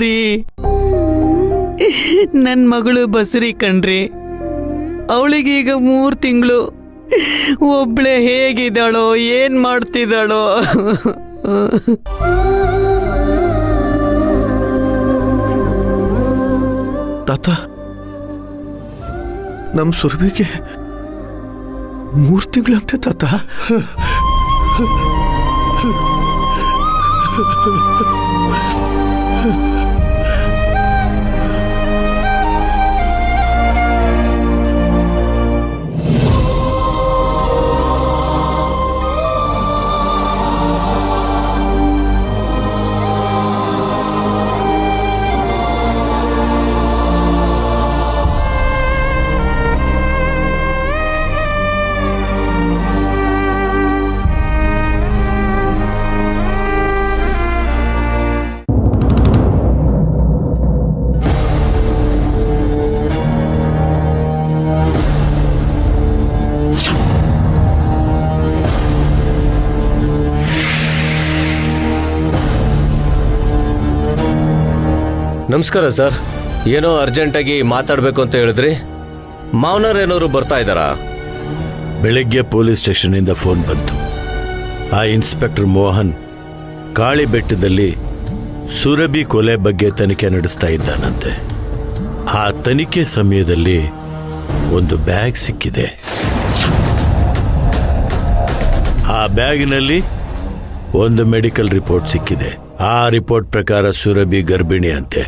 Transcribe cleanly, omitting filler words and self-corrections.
ರೀ, ನನ್ನ ಮಗಳು ಬಸರಿ ಕಣ್ರಿ. ಅವಳಿಗೀಗ 3 ತಿಂಗಳು. ಒಬ್ಳೆ ಹೇಗಿದ್ದಾಳೋ, ಏನ್ ಮಾಡ್ತಿದ್ದಾಳೋ. ತಾತ, ನಮ್ ಸುರಭಿಗೆ 3 ತಿಂಗಳಂತೆ ತಾತ. ನಮಸ್ಕಾರ ಸರ್. ಏನೋ ಅರ್ಜೆಂಟಾಗಿ ಮಾತಾಡಬೇಕು ಅಂತ ಹೇಳಿದ್ರಿ. ಮಾವನರೇನೋರು ಬರ್ತಾ ಇದ್ದಾರಾ? ಬೆಳಗ್ಗೆ ಪೊಲೀಸ್ ಸ್ಟೇಷನ್ನಿಂದ ಫೋನ್ ಬಂತು. ಆ ಇನ್ಸ್ಪೆಕ್ಟರ್ ಮೋಹನ್ ಕಾಳಿ ಬೆಟ್ಟದಲ್ಲಿ ಸುರಭಿ ಕೊಲೆ ಬಗ್ಗೆ ತನಿಖೆ ನಡೆಸ್ತಾ ಇದ್ದಾನಂತೆ. ಆ ತನಿಖೆ ಸಮಯದಲ್ಲಿ ಒಂದು ಬ್ಯಾಗ್ ಸಿಕ್ಕಿದೆ. ಆ ಬ್ಯಾಗ್ನಲ್ಲಿ ಒಂದು ಮೆಡಿಕಲ್ ರಿಪೋರ್ಟ್ ಸಿಕ್ಕಿದೆ. ಆ ರಿಪೋರ್ಟ್ ಪ್ರಕಾರ ಸುರಭಿ ಗರ್ಭಿಣಿ ಅಂತೆ.